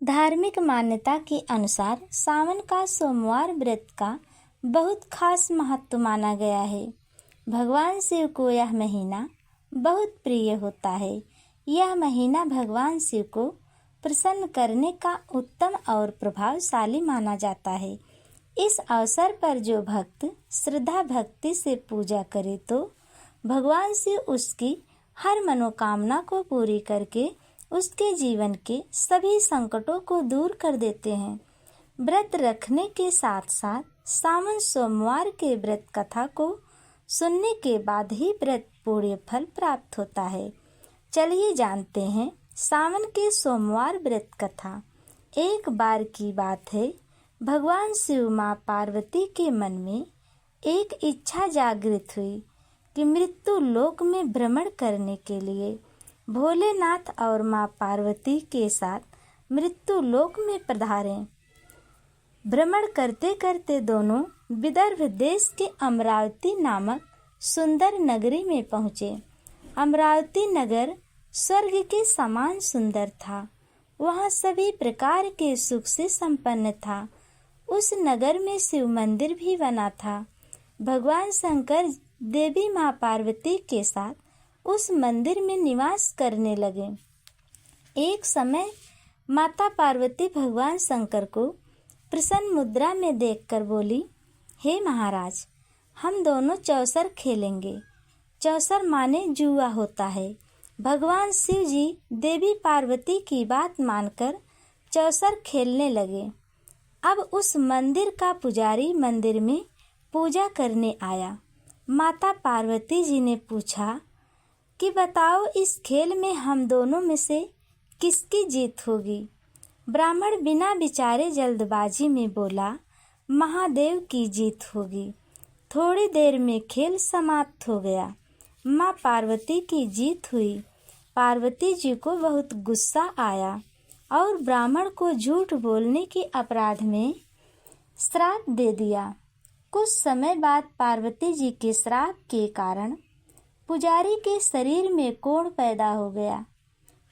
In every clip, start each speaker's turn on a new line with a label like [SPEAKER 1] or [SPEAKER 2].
[SPEAKER 1] धार्मिक मान्यता के अनुसार सावन का सोमवार व्रत का बहुत खास महत्व माना गया है। भगवान शिव को यह महीना बहुत प्रिय होता है। यह महीना भगवान शिव को प्रसन्न करने का उत्तम और प्रभावशाली माना जाता है। इस अवसर पर जो भक्त श्रद्धा भक्ति से पूजा करे तो भगवान शिव उसकी हर मनोकामना को पूरी करके उसके जीवन के सभी संकटों को दूर कर देते हैं। व्रत रखने के साथ साथ सावन सोमवार के व्रत कथा को सुनने के बाद ही व्रत पूर्ण फल प्राप्त होता है। चलिए जानते हैं सावन के सोमवार व्रत कथा। एक बार की बात है, भगवान शिव माँ पार्वती के मन में एक इच्छा जागृत हुई कि मृत्यु लोक में भ्रमण करने के लिए भोलेनाथ और माँ पार्वती के साथ मृत्यु लोक में पधारें। भ्रमण करते करते दोनों विदर्भ देश के अमरावती नामक सुंदर नगरी में पहुँचे। अमरावती नगर स्वर्ग के समान सुंदर था। वहाँ सभी प्रकार के सुख से संपन्न था। उस नगर में शिव मंदिर भी बना था। भगवान शंकर देवी माँ पार्वती के साथ उस मंदिर में निवास करने लगे। एक समय माता पार्वती भगवान शंकर को प्रसन्न मुद्रा में देखकर बोली, हे महाराज, हम दोनों चौसर खेलेंगे। चौसर माने जुआ होता है। भगवान शिव जी देवी पार्वती की बात मानकर चौसर खेलने लगे। अब उस मंदिर का पुजारी मंदिर में पूजा करने आया। माता पार्वती जी ने पूछा कि बताओ, इस खेल में हम दोनों में से किसकी जीत होगी? ब्राह्मण बिना विचारे जल्दबाजी में बोला, महादेव की जीत होगी। थोड़ी देर में खेल समाप्त हो गया। माँ पार्वती की जीत हुई। पार्वती जी को बहुत गुस्सा आया और ब्राह्मण को झूठ बोलने के अपराध में श्राप दे दिया। कुछ समय बाद पार्वती जी के श्राप के कारण पुजारी के शरीर में कोढ़ पैदा हो गया।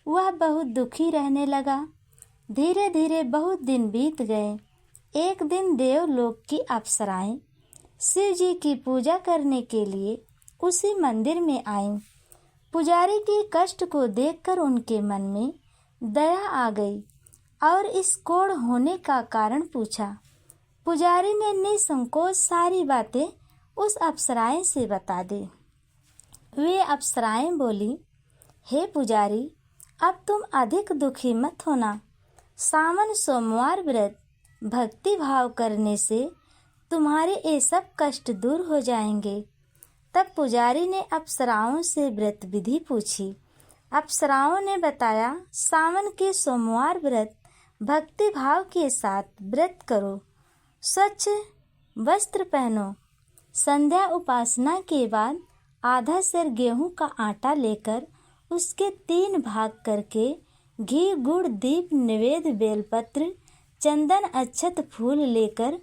[SPEAKER 1] वह बहुत दुखी रहने लगा। धीरे धीरे बहुत दिन बीत गए। एक दिन देवलोक की अप्सराएं शिव जी की पूजा करने के लिए उसी मंदिर में आईं। पुजारी के कष्ट को देखकर उनके मन में दया आ गई और इस कोढ़ होने का कारण पूछा। पुजारी ने निसंकोच सारी बातें उस अप्सराएं से बता दी। वे अप्सराएं बोली, हे पुजारी, अब तुम अधिक दुखी मत होना। सावन सोमवार व्रत भक्ति भाव करने से तुम्हारे ये सब कष्ट दूर हो जाएंगे। तब पुजारी ने अप्सराओं से व्रत विधि पूछी। अप्सराओं ने बताया, सावन के सोमवार व्रत भक्ति भाव के साथ व्रत करो। स्वच्छ वस्त्र पहनो। संध्या उपासना के बाद आधा सेर गेहूं का आटा लेकर उसके 3 भाग करके घी गुड़ दीप निवेद बेलपत्र चंदन अक्षत फूल लेकर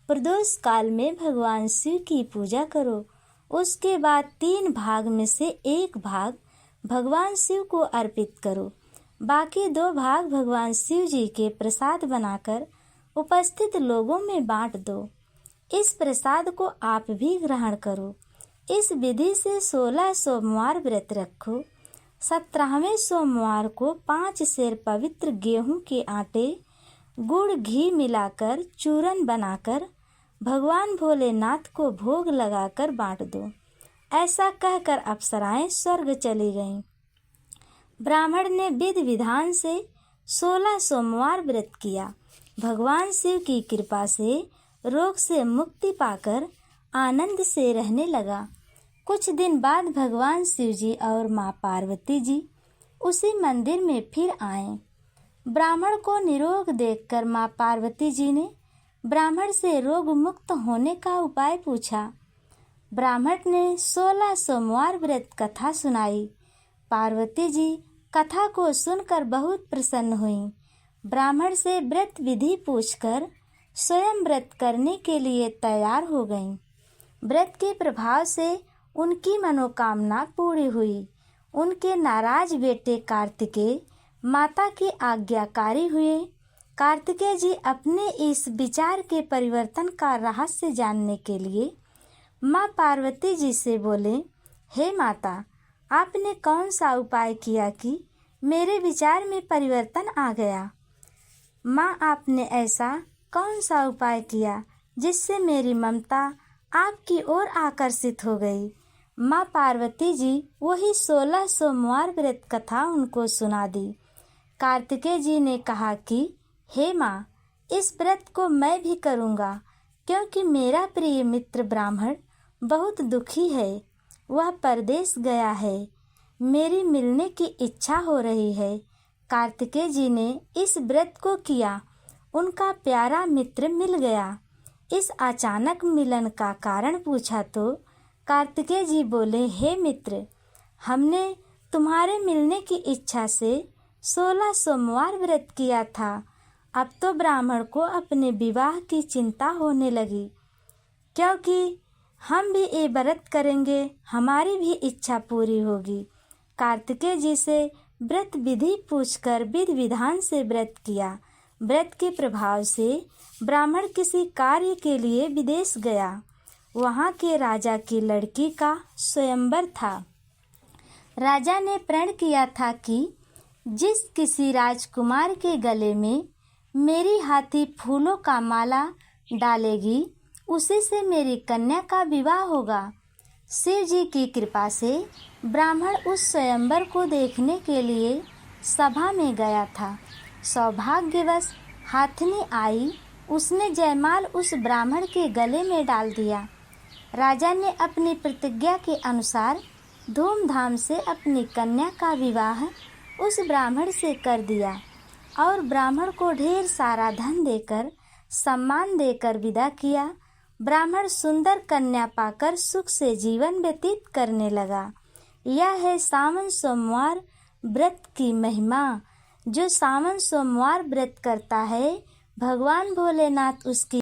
[SPEAKER 1] प्रदोष काल में भगवान शिव की पूजा करो। उसके बाद 3 भाग में से 1 भाग भगवान शिव को अर्पित करो। बाकी 2 भाग भगवान शिव जी के प्रसाद बनाकर उपस्थित लोगों में बांट दो। इस प्रसाद को आप भी ग्रहण करो। इस विधि से 16 सोमवार व्रत रखो। 17वें सोमवार को 5 सेर पवित्र गेहूं के आटे गुड़ घी मिलाकर चूरन बनाकर भगवान भोलेनाथ को भोग लगाकर बांट दो। ऐसा कहकर अप्सराएं स्वर्ग चली गईं। ब्राह्मण ने विधि विधान से 16 सोमवार व्रत किया। भगवान शिव की कृपा से रोग से मुक्ति पाकर आनंद से रहने लगा। कुछ दिन बाद भगवान शिव जी और माँ पार्वती जी उसी मंदिर में फिर आए। ब्राह्मण को निरोग देखकर माँ पार्वती जी ने ब्राह्मण से रोग मुक्त होने का उपाय पूछा। ब्राह्मण ने 16 सोमवार व्रत कथा सुनाई। पार्वती जी कथा को सुनकर बहुत प्रसन्न हुईं। ब्राह्मण से व्रत विधि पूछकर स्वयं व्रत करने के लिए तैयार हो गईं। व्रत के प्रभाव से उनकी मनोकामना पूरी हुई। उनके नाराज बेटे कार्तिकेय माता के आज्ञाकारी हुए। कार्तिकेय जी अपने इस विचार के परिवर्तन का रहस्य जानने के लिए माँ पार्वती जी से बोले, हे माता, आपने कौन सा उपाय किया कि मेरे विचार में परिवर्तन आ गया? माँ, आपने ऐसा कौन सा उपाय किया जिससे मेरी ममता आपकी ओर आकर्षित हो गई? माँ पार्वती जी वही 16 सोमवार व्रत कथा उनको सुना दी। कार्तिकेय जी ने कहा कि हे माँ, इस व्रत को मैं भी करूँगा, क्योंकि मेरा प्रिय मित्र ब्राह्मण बहुत दुखी है। वह परदेश गया है। मेरी मिलने की इच्छा हो रही है। कार्तिकेय जी ने इस व्रत को किया। उनका प्यारा मित्र मिल गया। इस अचानक मिलन का कारण पूछा तो कार्तिकेय जी बोले, हे मित्र, हमने तुम्हारे मिलने की इच्छा से 16 सोमवार व्रत किया था। अब तो ब्राह्मण को अपने विवाह की चिंता होने लगी, क्योंकि हम भी ये व्रत करेंगे, हमारी भी इच्छा पूरी होगी। कार्तिकेय जी से व्रत विधि पूछकर विधि विधान से व्रत किया। व्रत के प्रभाव से ब्राह्मण किसी कार्य के लिए विदेश गया। वहाँ के राजा की लड़की का स्वयंवर था। राजा ने प्रण किया था कि जिस किसी राजकुमार के गले में मेरी हाथी फूलों का माला डालेगी, उसी से मेरी कन्या का विवाह होगा। शिव जी की कृपा से ब्राह्मण उस स्वयंवर को देखने के लिए सभा में गया था। सौभाग्यवश हाथिनी आई। उसने जयमाल उस ब्राह्मण के गले में डाल दिया। राजा ने अपनी प्रतिज्ञा के अनुसार धूमधाम से अपनी कन्या का विवाह उस ब्राह्मण से कर दिया और ब्राह्मण को ढेर सारा धन देकर, सम्मान देकर विदा किया। ब्राह्मण सुंदर कन्या पाकर सुख से जीवन व्यतीत करने लगा। यह है सावन सोमवार व्रत की महिमा। जो सावन सोमवार व्रत करता है, भगवान भोलेनाथ उसकी